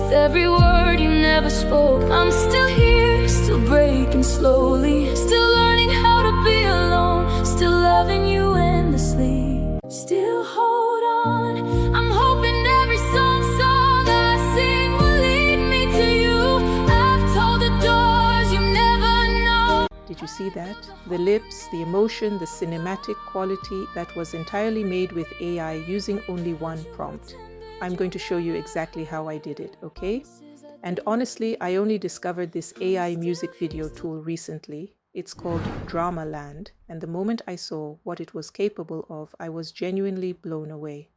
with every word you never spoke. I'm still here, still breaking slowly, still learning how to be alone, still loving you endlessly. Still hold on, I'm hoping every song I sing will lead me to you. I've told the doors you never know. Did you see that? The lips, the emotion, the cinematic quality that was entirely made with AI using only one prompt. I'm going to show you exactly how I did it, okay? And honestly, I only discovered this AI music video tool recently. It's called Dramaland, and the moment I saw what it was capable of, I was genuinely blown away.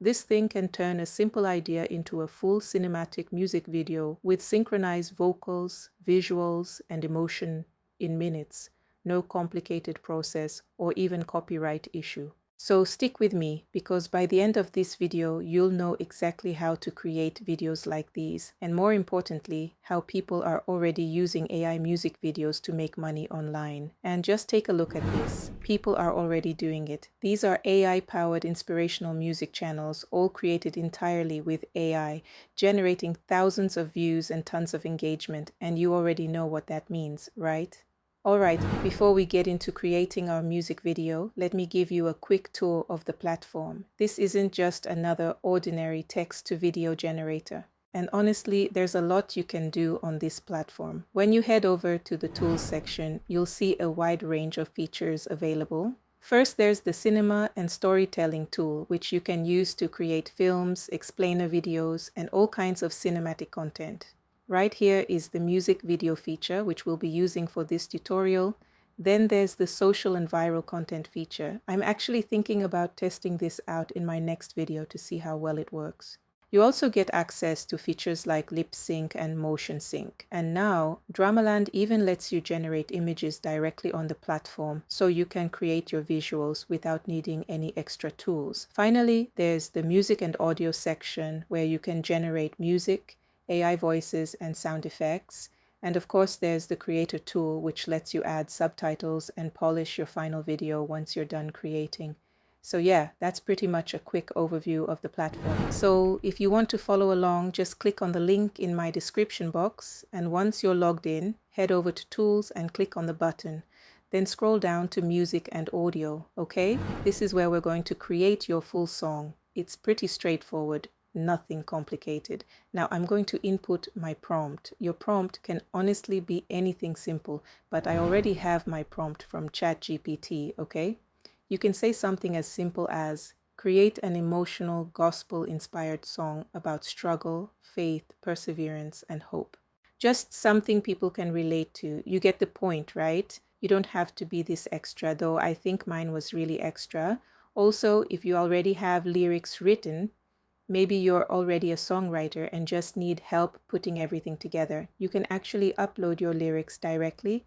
This thing can turn a simple idea into a full cinematic music video with synchronized vocals, visuals, and emotion in minutes. No complicated process or even copyright issue. So stick with me, because by the end of this video, you'll know exactly how to create videos like these, and more importantly, how people are already using AI music videos to make money online. And just take a look at this. People are already doing it. These are AI-powered inspirational music channels, all created entirely with AI, generating thousands of views and tons of engagement, and you already know what that means, right? Alright, before we get into creating our music video, let me give you a quick tour of the platform. This isn't just another ordinary text-to-video generator. And honestly, there's a lot you can do on this platform. When you head over to the Tools section, you'll see a wide range of features available. First, there's the Cinema and Storytelling tool, which you can use to create films, explainer videos, and all kinds of cinematic content. Right here is the music video feature, which we'll be using for this tutorial. Then there's the social and viral content feature. I'm actually thinking about testing this out in my next video to see how well it works. You also get access to features like lip sync and motion sync. And now, Dramaland even lets you generate images directly on the platform, so you can create your visuals without needing any extra tools. Finally, there's the music and audio section, where you can generate music, AI voices and sound effects, and of course there's the creator tool, which lets you add subtitles and polish your final video once you're done creating. So yeah, that's pretty much a quick overview of the platform. So if you want to follow along, just click on the link in my description box, and once you're logged in, head over to Tools and click on the button. Then scroll down to Music and Audio, okay? This is where we're going to create your full song. It's pretty straightforward. Nothing complicated. Now I'm going to input my prompt. Your prompt can honestly be anything simple, but I already have my prompt from ChatGPT, okay? You can say something as simple as, create an emotional gospel-inspired song about struggle, faith, perseverance, and hope. Just something people can relate to. You get the point, right? You don't have to be this extra, though I think mine was really extra. Also, if you already have lyrics written, maybe you're already a songwriter and just need help putting everything together, you can actually upload your lyrics directly.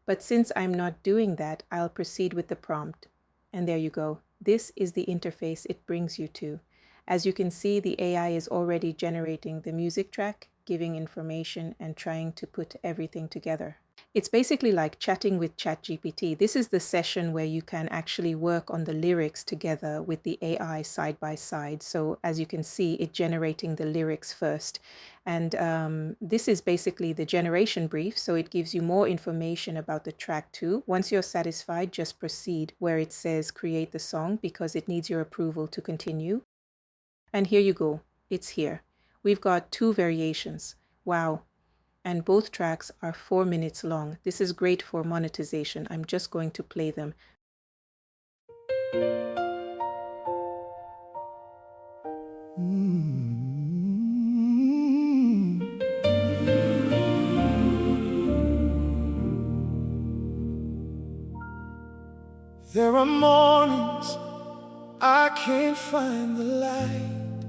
But since I'm not doing that, I'll proceed with the prompt. And there you go. This is the interface it brings you to. As you can see, the AI is already generating the music track, giving information, and trying to put everything together. It's basically like chatting with ChatGPT. This is the session where you can actually work on the lyrics together with the AI side by side. So as you can see, it generating the lyrics first. And this is basically the generation brief. So it gives you more information about the track too. Once you're satisfied, just proceed where it says create the song, because it needs your approval to continue. And here you go. It's here. We've got 2 variations. Wow. And both tracks are 4 minutes long. This is great for monetization. I'm just going to play them. There are mornings I can't find the light,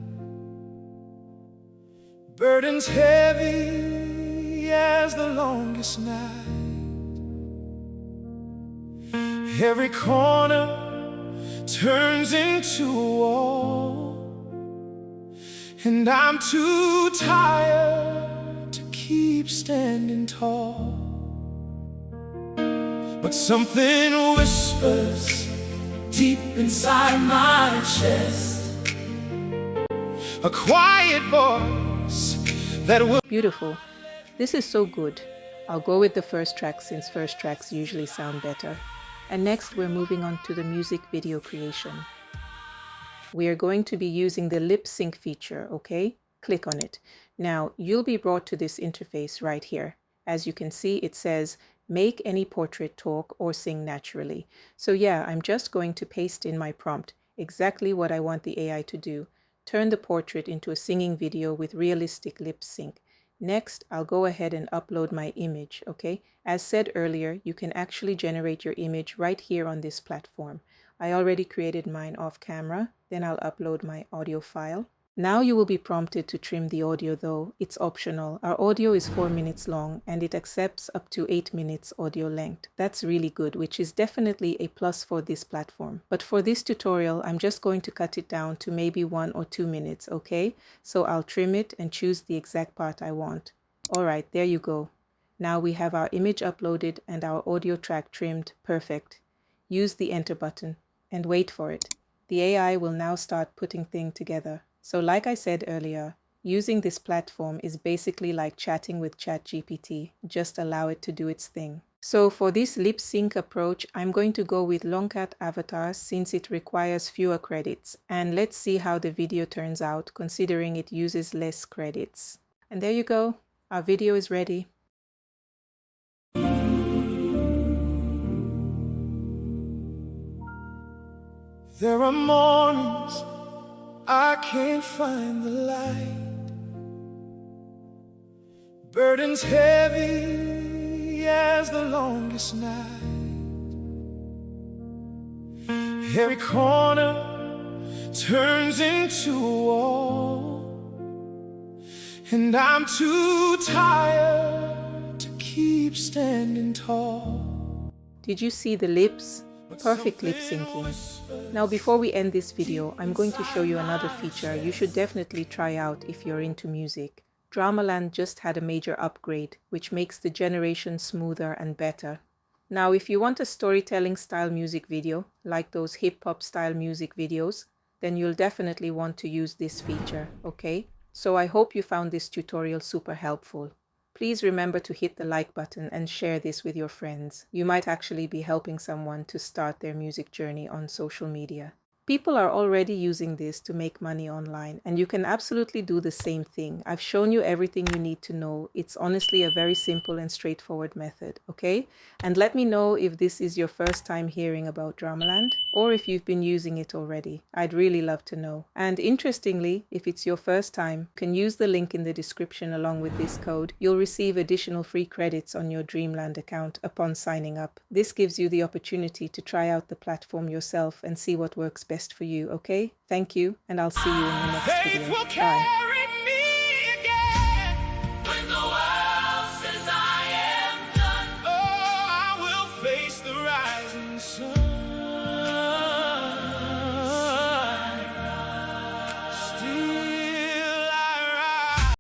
burdens heavy as the longest night. Every corner turns into a wall, and I'm too tired to keep standing tall. But something whispers deep inside my chest, a quiet voice that will. Beautiful. This is so good. I'll go with the first track since first tracks usually sound better. And next we're moving on to the music video creation. We are going to be using the lip sync feature, okay? Click on it. Now you'll be brought to this interface right here. As you can see, it says, make any portrait talk or sing naturally. So yeah, I'm just going to paste in my prompt, exactly what I want the AI to do. Turn the portrait into a singing video with realistic lip sync. Next, I'll go ahead and upload my image, okay? As said earlier, you can actually generate your image right here on this platform. I already created mine off camera, then I'll upload my audio file. Now you will be prompted to trim the audio though. It's optional. Our audio is 4 minutes long and it accepts up to 8 minutes audio length. That's really good, which is definitely a plus for this platform. But for this tutorial, I'm just going to cut it down to maybe 1 or 2 minutes, okay? So I'll trim it and choose the exact part I want. Alright, there you go. Now we have our image uploaded and our audio track trimmed. Perfect. Use the enter button and wait for it. The AI will now start putting things together. So like I said earlier, using this platform is basically like chatting with ChatGPT. Just allow it to do its thing. So for this lip sync approach, I'm going to go with Longcat avatars since it requires fewer credits. And let's see how the video turns out considering it uses less credits. And there you go. Our video is ready. There are mornings I can't find the light, burdens heavy as the longest night. Every corner turns into a wall, and I'm too tired to keep standing tall. Did you see the lips? Perfect lip syncing. Now before we end this video, I'm going to show you another feature you should definitely try out if you're into music. Dramaland just had a major upgrade, which makes the generation smoother and better. Now if you want a storytelling style music video, like those hip-hop style music videos, then you'll definitely want to use this feature, okay? So I hope you found this tutorial super helpful. Please remember to hit the like button and share this with your friends. You might actually be helping someone to start their music journey on social media. People are already using this to make money online, and you can absolutely do the same thing. I've shown you everything you need to know. It's honestly a very simple and straightforward method, okay? And let me know if this is your first time hearing about Dramaland, or if you've been using it already. I'd really love to know. And interestingly, if it's your first time, you can use the link in the description along with this code. You'll receive additional free credits on your Dreamland account upon signing up. This gives you the opportunity to try out the platform yourself and see what works best for you, okay? Thank you, and I'll see you in the next video. Bye.